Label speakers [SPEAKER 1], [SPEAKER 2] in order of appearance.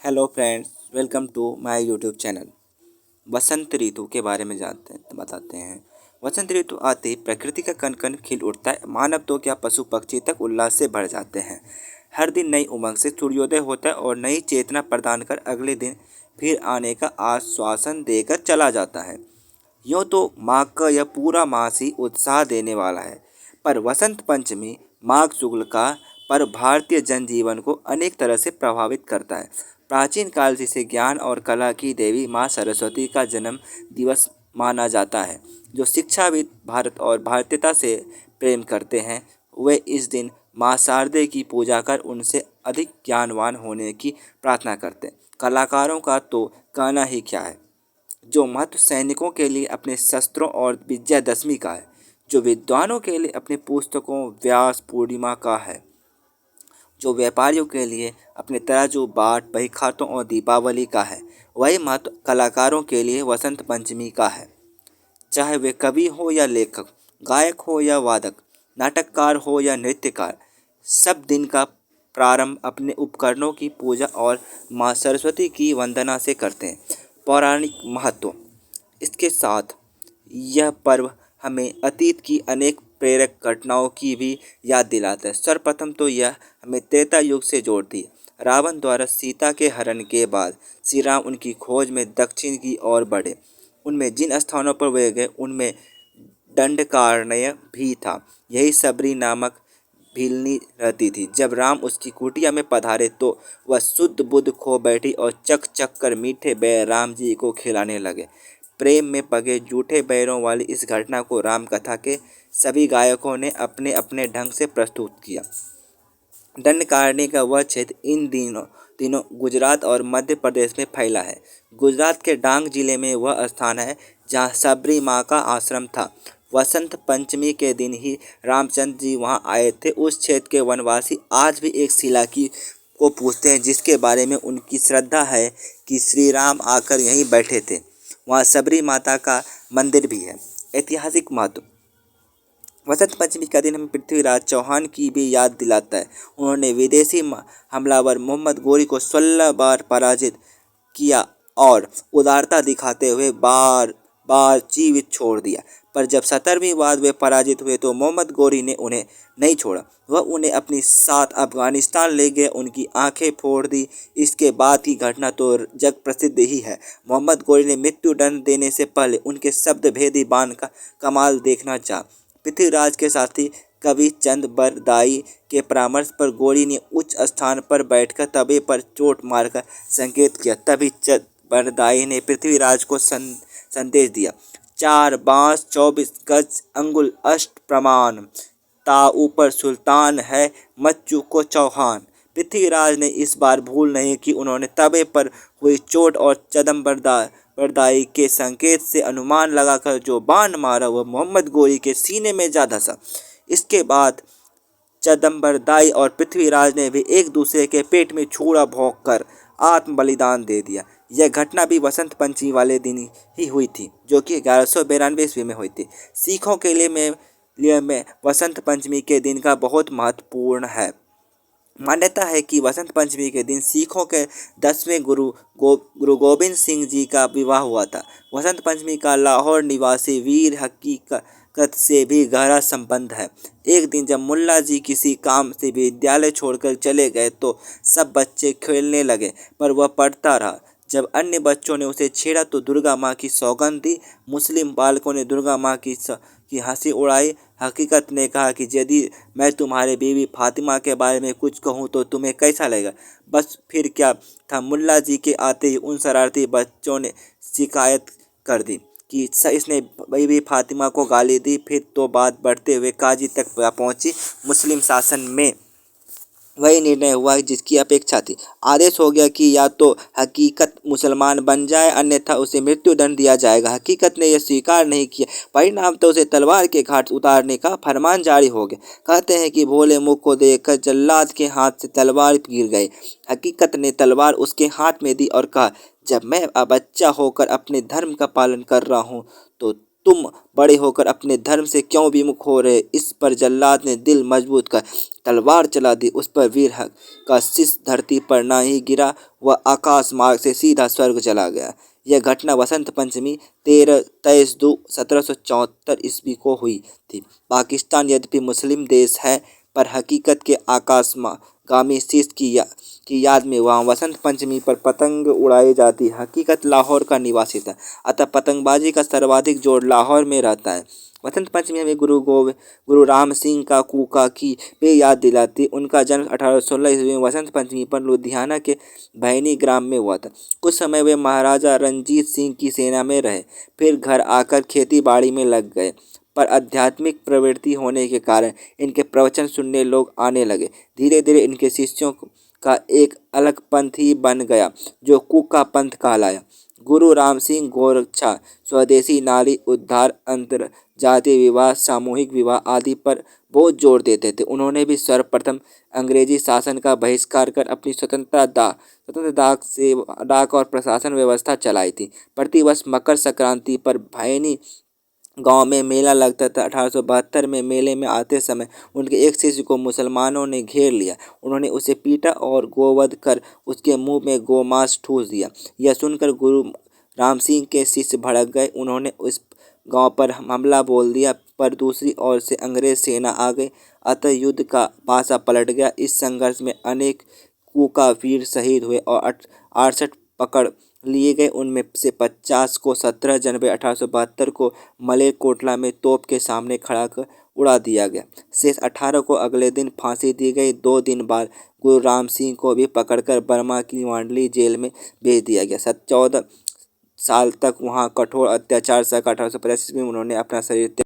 [SPEAKER 1] Hello friends, welcome to my YouTube channel. वसंत ऋतु के बारे में बताते हैं। वसंत ऋतु आते ही प्रकृति का कण कण खिल उठता है। मानव तो क्या, पशु पक्षी तक उल्लास से भर जाते हैं। हर दिन नई उमंग से सूर्योदय होता है और नई चेतना प्रदान कर अगले दिन फिर आने का आश्वासन देकर चला जाता है। यूँ तो माघ का यह पूरा मास ही उत्साह देने वाला है, पर वसंत पंचमी माघ शुक्ल का पर्व भारतीय जनजीवन को अनेक तरह से प्रभावित करता है। प्राचीन काल से इसे ज्ञान और कला की देवी माँ सरस्वती का जन्म दिवस माना जाता है। जो शिक्षाविद भारत और भारतीयता से प्रेम करते हैं, वे इस दिन माँ शारदे की पूजा कर उनसे अधिक ज्ञानवान होने की प्रार्थना करते हैं। कलाकारों का तो कहना ही क्या है। जो महत्व सैनिकों के लिए अपने शस्त्रों और विजयादशमी का है, जो विद्वानों के लिए अपने पुस्तकों व्यास पूर्णिमा का है, जो व्यापारियों के लिए अपने तराजू बाट बहीखातों और दीपावली का है, वही महत्व कलाकारों के लिए वसंत पंचमी का है। चाहे वे कवि हो या लेखक, गायक हो या वादक, नाटककार हो या नृत्यकार, सब दिन का प्रारंभ अपने उपकरणों की पूजा और माँ सरस्वती की वंदना से करते हैं। पौराणिक महत्व। इसके साथ यह पर्व हमें अतीत की अनेक प्रेरक घटनाओं की भी याद दिलाता है। सर्वप्रथम तो यह हमें त्रेता युग से जोड़ती है। रावण द्वारा सीता के हरण के बाद श्री राम उनकी खोज में दक्षिण की ओर बढ़े। उनमें जिन स्थानों पर वे गए उनमें दंडकारण्य भी था। यही सबरी नामक भीलनी रहती थी। जब राम उसकी कुटिया में पधारे तो वह शुद्ध बुद्ध खो बैठी और चक चक कर मीठे बैर राम जी को खिलाने लगे। प्रेम में पगे जूठे बैरों वाली इस घटना को राम कथा के सभी गायकों ने अपने अपने ढंग से प्रस्तुत किया। दंडकारण्य का वह क्षेत्र इन दिनों गुजरात और मध्य प्रदेश में फैला है। गुजरात के डांग जिले में वह स्थान है जहाँ सबरी माँ का आश्रम था। वसंत पंचमी के दिन ही रामचंद्र जी वहाँ आए थे। उस क्षेत्र के वनवासी आज भी एक शिला की को पूछते हैं, जिसके बारे में उनकी श्रद्धा है कि श्री राम आकर यहीं बैठे थे। वहाँ सबरी माता का मंदिर भी है। ऐतिहासिक महत्व। वसंत पंचमी का दिन हमें पृथ्वीराज चौहान की भी याद दिलाता है। उन्होंने विदेशी हमलावर मोहम्मद गोरी को 16 बार पराजित किया और उदारता दिखाते हुए बार बार जीवित छोड़ दिया। पर जब 17वीं बार वे पराजित हुए तो मोहम्मद गोरी ने उन्हें नहीं छोड़ा। वह उन्हें अपनी साथ अफगानिस्तान ले गए, उनकी आंखें फोड़ दी। इसके बाद की घटना तो जग प्रसिद्ध ही है। मोहम्मद गोरी ने मृत्युदंड देने से पहले उनके शब्द भेदी बाण का कमाल देखना चाहा। पृथ्वीराज के साथी कवि चंद बरदाई के परामर्श पर गोरी ने उच्च स्थान पर बैठकर तवे पर चोट मारकर संकेत किया। तभी चंद बरदाई ने पृथ्वीराज को संदेश दिया, 4 बांस 24 गज अंगुल अष्ट प्रमाण, ता ऊपर सुल्तान है मत चूको चौहान। पृथ्वीराज ने इस बार भूल नहीं कि उन्होंने तवे पर हुई चोट और बरदाई के संकेत से अनुमान लगाकर जो बाण मारा वह मोहम्मद गोरी के सीने में जा धंसा। इसके बाद चदम्बरदाई और पृथ्वीराज ने भी एक दूसरे के पेट में छुरा भोंक कर आत्म बलिदान दे दिया। यह घटना भी वसंत पंचमी वाले दिन ही हुई थी, जो कि 1192 ईस्वी में हुई थी। सिखों के लिए वसंत पंचमी के दिन का बहुत महत्वपूर्ण है। मान्यता है कि वसंत पंचमी के दिन सिखों के 10वें गुरु गोबिंद सिंह जी का विवाह हुआ था। वसंत पंचमी का लाहौर निवासी वीर हकीकत से भी गहरा संबंध है। एक दिन जब मुल्ला जी किसी काम से विद्यालय छोड़कर चले गए तो सब बच्चे खेलने लगे, पर वह पढ़ता रहा। जब अन्य बच्चों ने उसे छेड़ा तो दुर्गा माँ की सौगंध दी। मुस्लिम बालकों ने दुर्गा माँ की हंसी उड़ाई। हकीकत ने कहा कि यदि मैं तुम्हारे बीवी फातिमा के बारे में कुछ कहूँ तो तुम्हें कैसा लगेगा। बस फिर क्या था, मुल्ला जी के आते ही उन शरारती बच्चों ने शिकायत कर दी कि इसने बीवी फातिमा को गाली दी। फिर तो बात बढ़ते हुए काजी तक पहुंची। मुस्लिम शासन में वही निर्णय हुआ जिसकी अपेक्षा थी। आदेश हो गया कि या तो हकीकत मुसलमान बन जाए, अन्यथा उसे मृत्युदंड दिया जाएगा। हकीकत ने यह स्वीकार नहीं किया। परिणाम तो उसे तलवार के घाट उतारने का फरमान जारी हो गया। कहते हैं कि भोले मुख को देखकर जल्लाद के हाथ से तलवार गिर गई। हकीकत ने तलवार उसके हाथ में दी और कहा, जब मैं बच्चा होकर अपने धर्म का पालन कर रहा हूँ तो तुम बड़े होकर अपने धर्म से क्यों विमुख हो रहे। इस पर जल्लाद ने दिल मजबूत कर तलवार चला दी। उस पर वीर हक का शीश धरती पर ना ही गिरा, वह आकाश मार्ग से सीधा स्वर्ग चला गया। यह घटना वसंत पंचमी 23/2/1774 ईस्वी को हुई थी। पाकिस्तान यद्यपि मुस्लिम देश है, पर हकीकत के आकाशगामी शीश की याद में वहाँ वसंत पंचमी पर पतंग उड़ाई जाती है। हकीकत लाहौर का निवासी था, अतः पतंगबाजी का सर्वाधिक जोर लाहौर में रहता है। वसंत पंचमी हमें गुरु राम सिंह का कूका की भी याद दिलाती। उनका जन्म 1816 ईस्वी में वसंत पंचमी पर लुधियाना के भैनी ग्राम में हुआ था। कुछ समय वे महाराजा रणजीत सिंह की सेना में रहे, फिर घर आकर खेती बाड़ी में लग गए। पर आध्यात्मिक प्रवृत्ति होने के कारण इनके प्रवचन सुनने लोग आने लगे। धीरे धीरे इनके शिष्यों का एक अलग पंथ ही बन गया, जो कूका पंथ कहलाया। गुरु राम सिंह गोरक्षा, स्वदेशी नारी उद्धार, अंतर जातीय विवाह, सामूहिक विवाह आदि पर बहुत जोर देते थे। उन्होंने भी सर्वप्रथम अंग्रेजी शासन का बहिष्कार कर अपनी स्वतंत्र डाक और प्रशासन व्यवस्था चलाई थी। प्रतिवर्ष मकर संक्रांति पर भैनी गांव में मेला लगता था। 1872 में मेले में आते समय उनके एक शिष्य को मुसलमानों ने घेर लिया। उन्होंने उसे पीटा और गोवध कर उसके मुंह में गोमांस ठूस दिया। यह सुनकर गुरु राम सिंह के शिष्य भड़क गए। उन्होंने उस गांव पर हमला बोल दिया, पर दूसरी ओर से अंग्रेज सेना आ गई, अतः युद्ध का पासा पलट गया। इस संघर्ष में अनेक कूका वीर शहीद हुए और 68 पकड़ लिए गए। उनमें से 50 को 17 जनवरी 1872 को मलेरकोटला में तोप के सामने खड़ा कर उड़ा दिया गया। शेष 18 को अगले दिन फांसी दी गई। 2 दिन बाद गुरु राम सिंह को भी पकड़कर बर्मा की मांडली जेल में भेज दिया गया। 14 साल तक वहाँ कठोर अत्याचार सह 1885 में उन्होंने अपना शरीर